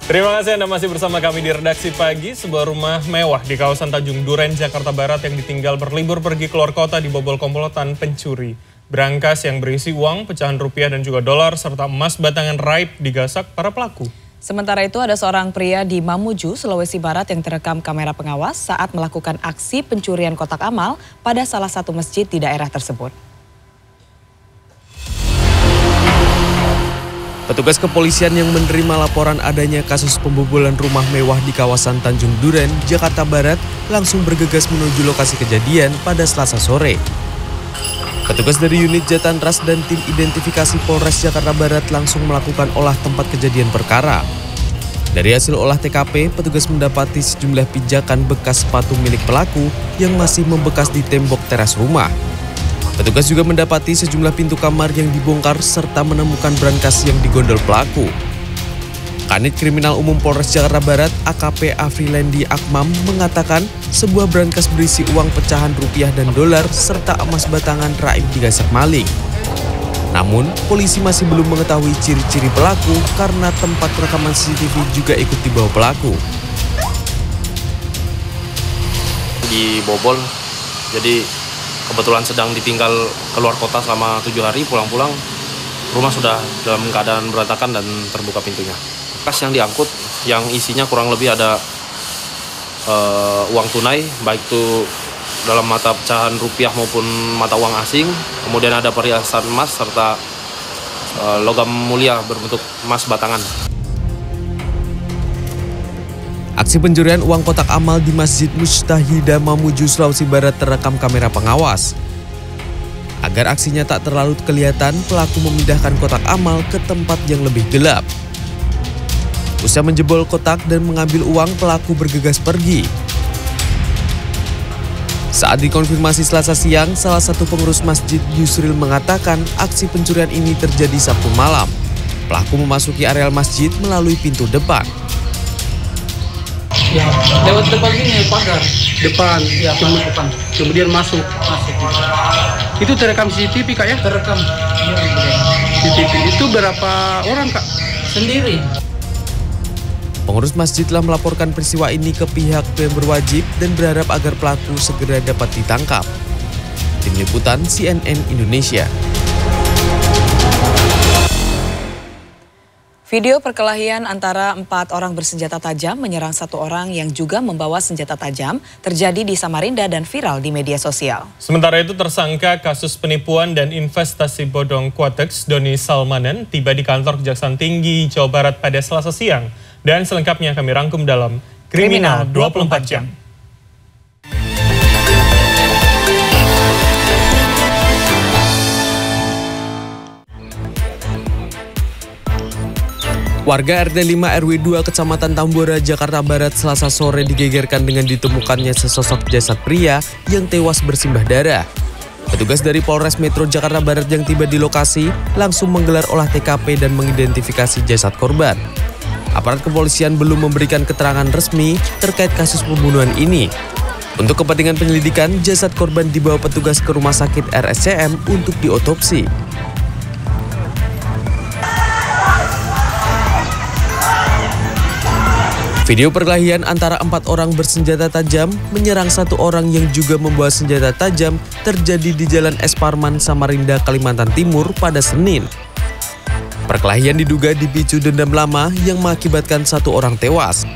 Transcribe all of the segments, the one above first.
Terima kasih Anda masih bersama kami di Redaksi Pagi. Sebuah rumah mewah di kawasan Tanjung Duren, Jakarta Barat yang ditinggal berlibur pergi keluar kota dibobol komplotan pencuri. Berangkas yang berisi uang, pecahan rupiah dan juga dolar, serta emas batangan raib digasak para pelaku. Sementara itu ada seorang pria di Mamuju, Sulawesi Barat yang terekam kamera pengawas saat melakukan aksi pencurian kotak amal pada salah satu masjid di daerah tersebut. Petugas kepolisian yang menerima laporan adanya kasus pembobolan rumah mewah di kawasan Tanjung Duren, Jakarta Barat langsung bergegas menuju lokasi kejadian pada Selasa sore. Petugas dari unit Jatanras dan tim identifikasi Polres Jakarta Barat langsung melakukan olah tempat kejadian perkara. Dari hasil olah TKP, petugas mendapati sejumlah pijakan bekas sepatu milik pelaku yang masih membekas di tembok teras rumah. Petugas juga mendapati sejumlah pintu kamar yang dibongkar serta menemukan brankas yang digondol pelaku. Kanit Kriminal Umum Polres Jakarta Barat AKP Afrilendi Akmam mengatakan sebuah brankas berisi uang pecahan rupiah dan dolar serta emas batangan raib digasak maling. Namun, polisi masih belum mengetahui ciri-ciri pelaku karena tempat rekaman CCTV juga ikut dibawa pelaku. Dibobol, jadi kebetulan sedang ditinggal keluar kota selama 7 hari, pulang-pulang rumah sudah dalam keadaan berantakan dan terbuka pintunya. Kas yang diangkut yang isinya kurang lebih ada uang tunai, baik itu dalam mata pecahan rupiah maupun mata uang asing, kemudian ada perhiasan emas serta logam mulia berbentuk emas batangan. Aksi pencurian uang kotak amal di Masjid Mujtahida Mamuju, Sulawesi Barat terekam kamera pengawas. Agar aksinya tak terlalu kelihatan, pelaku memindahkan kotak amal ke tempat yang lebih gelap. Usai menjebol kotak dan mengambil uang, pelaku bergegas pergi. Saat dikonfirmasi Selasa siang, salah satu pengurus masjid Yusril mengatakan aksi pencurian ini terjadi Sabtu malam. Pelaku memasuki areal masjid melalui pintu depan. Ya, lewat depan ini pagar. Depan, ya, depan. Kemudian masuk. Itu terekam CCTV Kak ya? Terekam. CCTV itu berapa orang Kak? Sendiri. Pengurus masjid telah melaporkan peristiwa ini ke pihak yang berwajib dan berharap agar pelaku segera dapat ditangkap. Tim Liputan CNN Indonesia. Video perkelahian antara 4 orang bersenjata tajam menyerang 1 orang yang juga membawa senjata tajam terjadi di Samarinda dan viral di media sosial. Sementara itu tersangka kasus penipuan dan investasi bodong Quatex, Doni Salmanan, tiba di kantor Kejaksaan Tinggi Jawa Barat pada Selasa siang. Dan selengkapnya kami rangkum dalam Kriminal 24 Jam. Warga RT 5 RW 2 Kecamatan Tambora, Jakarta Barat Selasa sore digegerkan dengan ditemukannya sesosok jasad pria yang tewas bersimbah darah. Petugas dari Polres Metro Jakarta Barat yang tiba di lokasi langsung menggelar olah TKP dan mengidentifikasi jasad korban. Aparat kepolisian belum memberikan keterangan resmi terkait kasus pembunuhan ini. Untuk kepentingan penyelidikan, jasad korban dibawa petugas ke Rumah Sakit RSCM untuk diotopsi. Video perkelahian antara 4 orang bersenjata tajam menyerang 1 orang yang juga membawa senjata tajam terjadi di Jalan Es Parman, Samarinda, Kalimantan Timur pada Senin. Perkelahian diduga dipicu dendam lama yang mengakibatkan 1 orang tewas.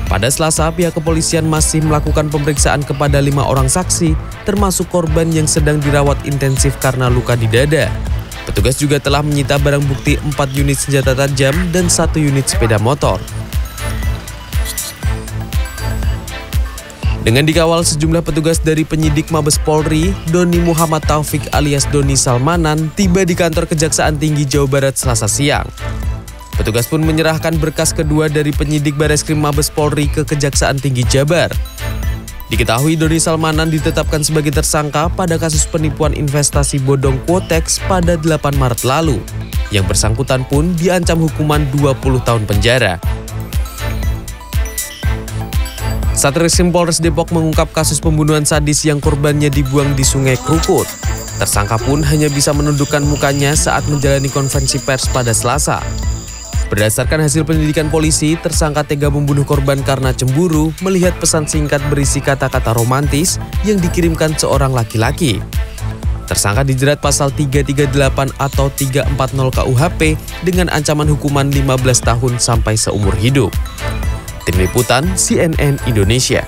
Pada Selasa, pihak kepolisian masih melakukan pemeriksaan kepada 5 orang saksi, termasuk korban yang sedang dirawat intensif karena luka di dada. Petugas juga telah menyita barang bukti 4 unit senjata tajam dan 1 unit sepeda motor. Dengan dikawal sejumlah petugas dari penyidik Mabes Polri, Doni Muhammad Taufik alias Doni Salmanan tiba di kantor Kejaksaan Tinggi Jawa Barat Selasa siang. Petugas pun menyerahkan berkas kedua dari penyidik Bareskrim Mabes Polri ke Kejaksaan Tinggi Jabar. Diketahui Doni Salmanan ditetapkan sebagai tersangka pada kasus penipuan investasi bodong Quatex pada 8 Maret lalu. Yang bersangkutan pun diancam hukuman 20 tahun penjara. Satreskrim Polres Depok mengungkap kasus pembunuhan sadis yang korbannya dibuang di Sungai Krukut. Tersangka pun hanya bisa menundukkan mukanya saat menjalani konferensi pers pada Selasa. Berdasarkan hasil penyelidikan polisi, tersangka tega membunuh korban karena cemburu melihat pesan singkat berisi kata-kata romantis yang dikirimkan seorang laki-laki. Tersangka dijerat pasal 338 atau 340 KUHP dengan ancaman hukuman 15 tahun sampai seumur hidup. Tim Liputan CNN Indonesia.